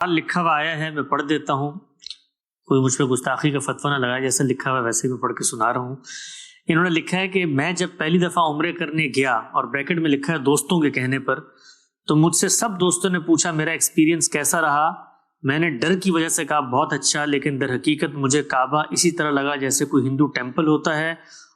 لکھا ہوا آیا ہے، میں پڑھ دیتا ہوں، کوئی مجھ پہ گستاخی کا فتویٰ نہ لگائے، جیسا لکھا ہوا ویسے میں پڑھ کے سنا رہا ہوں۔ انہوں نے لکھا ہے کہ میں جب پہلی دفعہ عمرے کرنے گیا، اور بریکٹ میں لکھا ہے دوستوں کے کہنے پر، تو مجھ سے سب دوستوں نے پوچھا میرا ایکسپیرینس کیسا رہا۔ میں نے ڈر کی وجہ سے کہا بہت اچھا، لیکن در حقیقت مجھے کعبہ اسی طرح لگا جیسے کوئی ہندو ٹیمپل ہوتا ہے،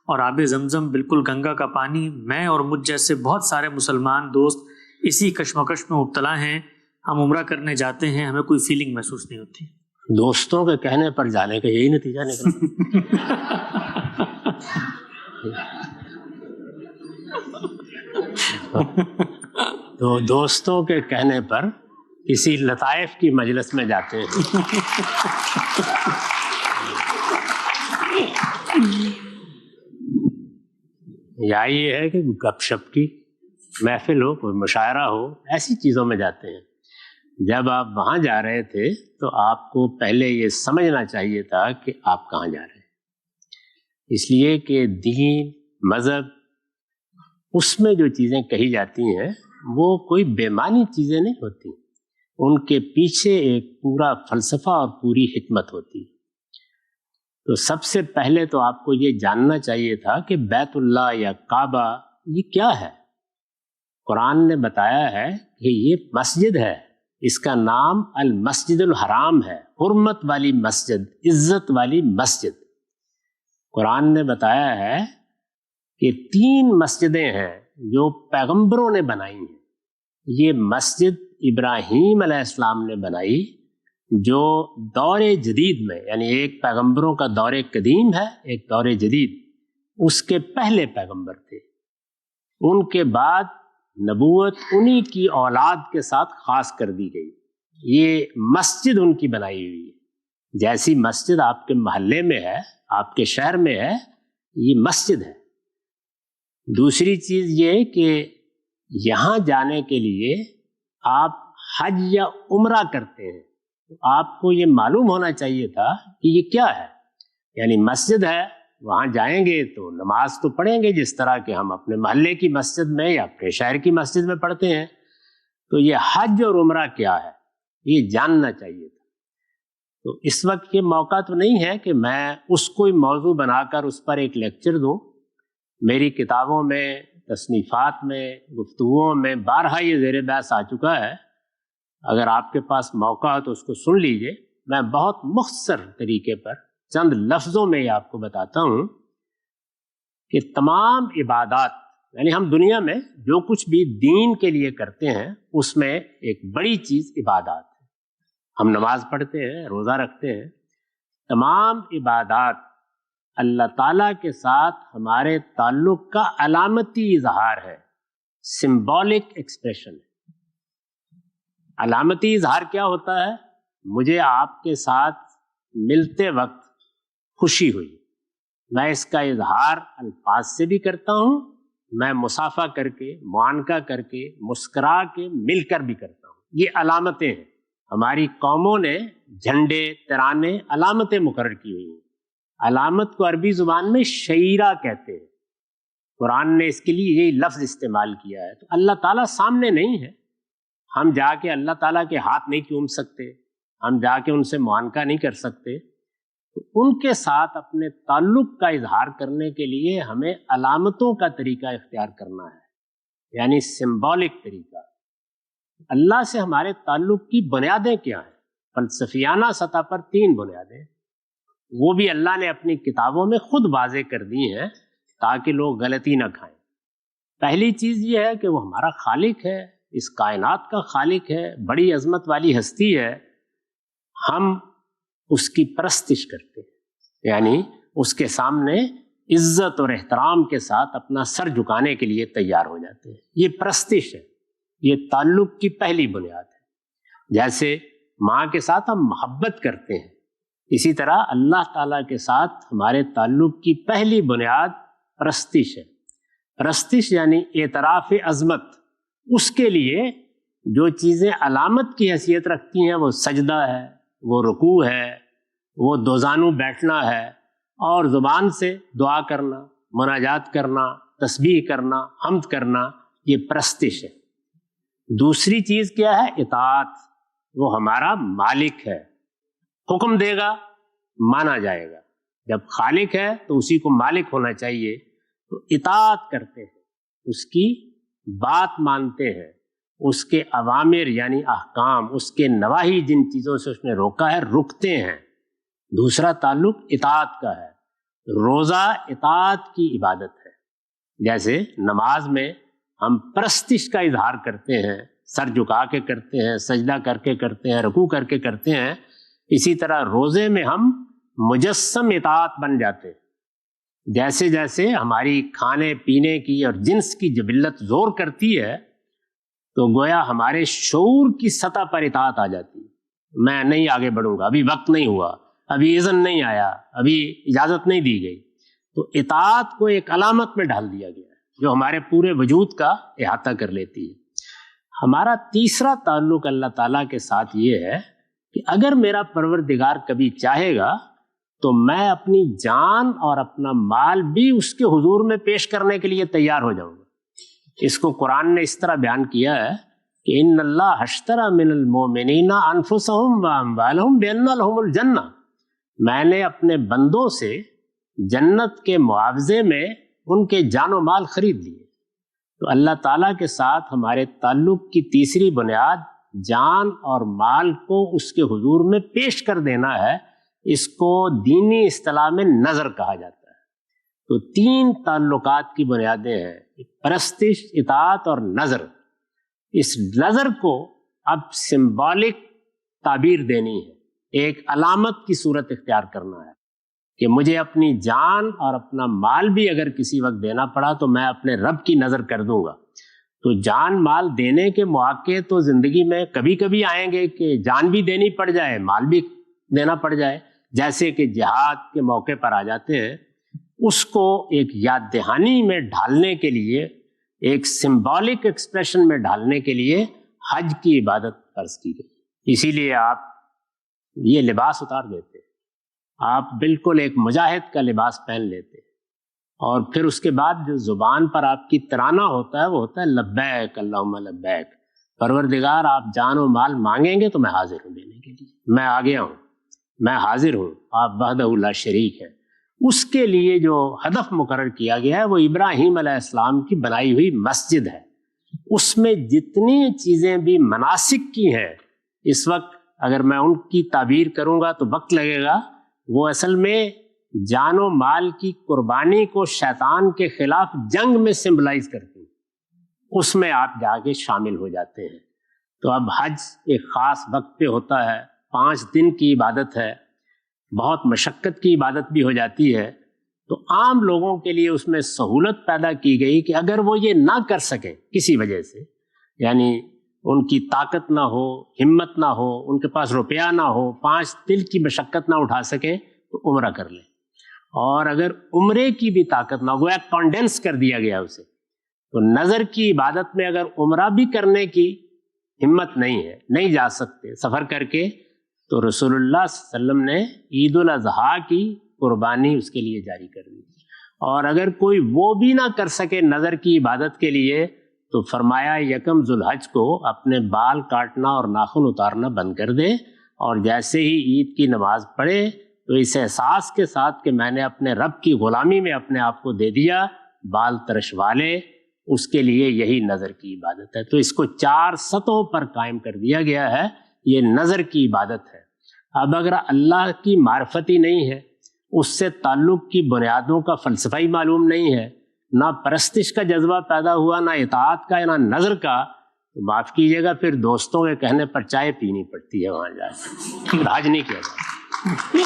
اور آب زمزم بالکل گنگا کا پانی۔ میں اور مجھ جیسے بہت سارے مسلمان دوست اسی کشمکش میں مبتلا ہیں۔ ہم عمرہ کرنے جاتے ہیں، ہمیں کوئی فیلنگ محسوس نہیں ہوتی۔ دوستوں کے کہنے پر جانے کا یہی نتیجہ نکلا۔ تو دوستوں کے کہنے پر کسی لطائف کی مجلس میں جاتے ہیں۔ یا یہ ہے کہ گپ شپ کی محفل ہو، کوئی مشاعرہ ہو، ایسی چیزوں میں جاتے ہیں۔ جب آپ وہاں جا رہے تھے تو آپ کو پہلے یہ سمجھنا چاہیے تھا کہ آپ کہاں جا رہے ہیں، اس لیے کہ دین، مذہب، اس میں جو چیزیں کہی جاتی ہیں وہ کوئی بے معنی چیزیں نہیں ہوتی، ان کے پیچھے ایک پورا فلسفہ اور پوری حکمت ہوتی ہے۔ تو سب سے پہلے تو آپ کو یہ جاننا چاہیے تھا کہ بیت اللہ یا کعبہ یہ کیا ہے۔ قرآن نے بتایا ہے کہ یہ مسجد ہے، اس کا نام المسجد الحرام ہے، حرمت والی مسجد، عزت والی مسجد۔ قرآن نے بتایا ہے کہ 3 مسجدیں ہیں جو پیغمبروں نے بنائی ہیں۔ یہ مسجد ابراہیم علیہ السلام نے بنائی، جو دور جدید میں، یعنی ایک پیغمبروں کا دور قدیم ہے، ایک دور جدید، اس کے پہلے پیغمبر تھے۔ ان کے بعد نبوت انہی کی اولاد کے ساتھ خاص کر دی گئی۔ یہ مسجد ان کی بنائی ہوئی ہے۔ جیسی مسجد آپ کے محلے میں ہے، آپ کے شہر میں ہے، یہ مسجد ہے۔ دوسری چیز یہ کہ یہاں جانے کے لیے آپ حج یا عمرہ کرتے ہیں، تو آپ کو یہ معلوم ہونا چاہیے تھا کہ یہ کیا ہے۔ یعنی مسجد ہے، وہاں جائیں گے تو نماز تو پڑھیں گے جس طرح کہ ہم اپنے محلے کی مسجد میں یا اپنے شہر کی مسجد میں پڑھتے ہیں، تو یہ حج اور عمرہ کیا ہے یہ جاننا چاہیے تھا۔ تو اس وقت یہ موقع تو نہیں ہے کہ میں اس کو موضوع بنا کر اس پر ایک لیکچر دوں۔ میری کتابوں میں، تصنیفات میں، گفتگوؤں میں بارہا یہ زیر بحث آ چکا ہے۔ اگر آپ کے پاس موقع ہو تو اس کو سن لیجئے۔ میں بہت مختصر طریقے پر چند لفظوں میں یہ آپ کو بتاتا ہوں کہ تمام عبادات، یعنی ہم دنیا میں جو کچھ بھی دین کے لیے کرتے ہیں اس میں ایک بڑی چیز عبادات ہے۔ ہم نماز پڑھتے ہیں، روزہ رکھتے ہیں، تمام عبادات اللہ تعالیٰ کے ساتھ ہمارے تعلق کا علامتی اظہار ہے، سمبولک ایکسپریشن ہے۔ علامتی اظہار کیا ہوتا ہے؟ مجھے آپ کے ساتھ ملتے وقت خوشی ہوئی، میں اس کا اظہار الفاظ سے بھی کرتا ہوں، میں مصافحہ کر کے، معانقہ کر کے، مسکرا کے، مل کر بھی کرتا ہوں۔ یہ علامتیں ہیں۔ ہماری قوموں نے جھنڈے، ترانے، علامتیں مقرر کی ہوئی ہیں۔ علامت کو عربی زبان میں شعیرہ کہتے ہیں۔ قرآن نے اس کے لیے یہی لفظ استعمال کیا ہے۔ تو اللہ تعالیٰ سامنے نہیں ہے، ہم جا کے اللہ تعالیٰ کے ہاتھ نہیں چوم سکتے، ہم جا کے ان سے معانقہ نہیں کر سکتے۔ تو ان کے ساتھ اپنے تعلق کا اظہار کرنے کے لیے ہمیں علامتوں کا طریقہ اختیار کرنا ہے، یعنی سمبولک طریقہ۔ اللہ سے ہمارے تعلق کی بنیادیں کیا ہیں؟ فلسفیانہ سطح پر 3 بنیادیں، وہ بھی اللہ نے اپنی کتابوں میں خود واضح کر دی ہیں تاکہ لوگ غلطی نہ کھائیں۔ پہلی چیز یہ ہے کہ وہ ہمارا خالق ہے، اس کائنات کا خالق ہے، بڑی عظمت والی ہستی ہے۔ ہم اس کی پرستش کرتے ہیں، یعنی اس کے سامنے عزت اور احترام کے ساتھ اپنا سر جھکانے کے لیے تیار ہو جاتے ہیں۔ یہ پرستش ہے، یہ تعلق کی پہلی بنیاد ہے۔ جیسے ماں کے ساتھ ہم محبت کرتے ہیں، اسی طرح اللہ تعالیٰ کے ساتھ ہمارے تعلق کی پہلی بنیاد پرستش ہے۔ پرستش یعنی اعتراف عظمت۔ اس کے لیے جو چیزیں علامت کی حیثیت رکھتی ہیں وہ سجدہ ہے، وہ رکوع ہے، وہ دوزانو بیٹھنا ہے، اور زبان سے دعا کرنا، مناجات کرنا، تسبیح کرنا، حمد کرنا، یہ پرستش ہے۔ دوسری چیز کیا ہے؟ اطاعت، وہ ہمارا مالک ہے، حکم دے گا مانا جائے گا. جب خالق ہے تو اسی کو مالک ہونا چاہیے، تو اطاعت کرتے ہیں، اس کی بات مانتے ہیں، اس کے اوامر یعنی احکام، اس کے نواہی جن چیزوں سے اس نے روکا ہے رکتے ہیں. دوسرا تعلق اطاعت کا ہے. روزہ اطاعت کی عبادت ہے. جیسے نماز میں ہم پرستش کا اظہار کرتے ہیں، سر جھکا کے کرتے ہیں، سجدہ کر کے کرتے ہیں، رکوع کر کے کرتے ہیں، اسی طرح روزے میں ہم مجسم اطاعت بن جاتے ہیں. جیسے جیسے ہماری کھانے پینے کی اور جنس کی جبلت زور کرتی ہے تو گویا ہمارے شعور کی سطح پر اطاعت آ جاتی ہے. میں نہیں آگے بڑھوں گا، ابھی وقت نہیں ہوا، ابھی اذن نہیں آیا، ابھی اجازت نہیں دی گئی. تو اطاعت کو ایک علامت میں ڈال دیا گیا ہے جو ہمارے پورے وجود کا احاطہ کر لیتی ہے. ہمارا تیسرا تعلق اللہ تعالیٰ کے ساتھ یہ ہے کہ اگر میرا پروردگار کبھی چاہے گا تو میں اپنی جان اور اپنا مال بھی اس کے حضور میں پیش کرنے کے لیے تیار ہو جاؤں گا. اس کو قرآن نے اس طرح بیان کیا ہے کہ ان اللہ اشتری من المؤمنین انفسهم واموالهم بان لهم الجنہ. میں نے اپنے بندوں سے جنت کے معاوضے میں ان کے جان و مال خرید لیے. تو اللہ تعالیٰ کے ساتھ ہمارے تعلق کی تیسری بنیاد جان اور مال کو اس کے حضور میں پیش کر دینا ہے. اس کو دینی اصطلاح میں نظر کہا جاتا ہے. تو 3 تعلقات کی بنیادیں ہیں، پرستش، اطاعت اور نظر. اس نظر کو اب سمبولک تعبیر دینی ہے، ایک علامت کی صورت اختیار کرنا ہے کہ مجھے اپنی جان اور اپنا مال بھی اگر کسی وقت دینا پڑا تو میں اپنے رب کی نظر کر دوں گا. تو جان مال دینے کے مواقع تو زندگی میں کبھی کبھی آئیں گے کہ جان بھی دینی پڑ جائے، مال بھی دینا پڑ جائے، جیسے کہ جہاد کے موقع پر آ جاتے ہیں. اس کو ایک یاد دہانی میں ڈھالنے کے لیے، ایک سمبولک ایکسپریشن میں ڈھالنے کے لیے حج کی عبادت فرض کی گئی. اسی لیے آپ یہ لباس اتار دیتے، آپ بالکل ایک مجاہد کا لباس پہن لیتے، اور پھر اس کے بعد جو زبان پر آپ کی ترانہ ہوتا ہے وہ ہوتا ہے لبیک اللہم لبیک. پروردگار آپ جان و مال مانگیں گے تو میں حاضر ہوں دینے کے لیے، میں آ گیا ہوں، میں حاضر ہوں، آپ وحدہ لا شریک ہیں. اس کے لیے جو ہدف مقرر کیا گیا ہے وہ ابراہیم علیہ السلام کی بنائی ہوئی مسجد ہے. اس میں جتنی چیزیں بھی مناسک کی ہیں، اس وقت اگر میں ان کی تعبیر کروں گا تو وقت لگے گا، وہ اصل میں جان و مال کی قربانی کو شیطان کے خلاف جنگ میں سمبلائز کرتی ہیں. اس میں آپ جا کے شامل ہو جاتے ہیں. تو اب حج ایک خاص وقت پہ ہوتا ہے، 5 دن کی عبادت ہے، بہت مشقت کی عبادت بھی ہو جاتی ہے. تو عام لوگوں کے لیے اس میں سہولت پیدا کی گئی کہ اگر وہ یہ نہ کر سکیں کسی وجہ سے، یعنی ان کی طاقت نہ ہو، ہمت نہ ہو، ان کے پاس روپیہ نہ ہو، 5 دن کی مشقت نہ اٹھا سکیں تو عمرہ کر لیں. اور اگر عمرے کی بھی طاقت نہ ہو، کانڈینس کر دیا گیا اسے، تو نظر کی عبادت میں اگر عمرہ بھی کرنے کی ہمت نہیں ہے، نہیں جا سکتے سفر کر کے، تو رسول اللہ صلی اللہ علیہ وسلم نے عید الاضحیٰ کی قربانی اس کے لیے جاری کر دی. اور اگر کوئی وہ بھی نہ کر سکے نظر کی عبادت کے لیے تو فرمایا یکم ذوالحج کو اپنے بال کاٹنا اور ناخن اتارنا بند کر دے، اور جیسے ہی عید کی نماز پڑھے تو اس احساس کے ساتھ کہ میں نے اپنے رب کی غلامی میں اپنے آپ کو دے دیا، بال ترشوا لے. اس کے لیے یہی نظر کی عبادت ہے. تو اس کو 4 سطحوں پر قائم کر دیا گیا ہے. یہ نظر کی عبادت ہے. اب اگر اللہ کی معرفت ہی نہیں ہے، اس سے تعلق کی بنیادوں کا فلسفہ ہی معلوم نہیں ہے، نہ پرستش کا جذبہ پیدا ہوا، نہ اطاعت کا، نہ نظر کا، تو معاف کیجیے گا پھر دوستوں کے کہنے پر چائے پینی پڑتی ہے وہاں جا کے، حج نہیں کیا جاتا.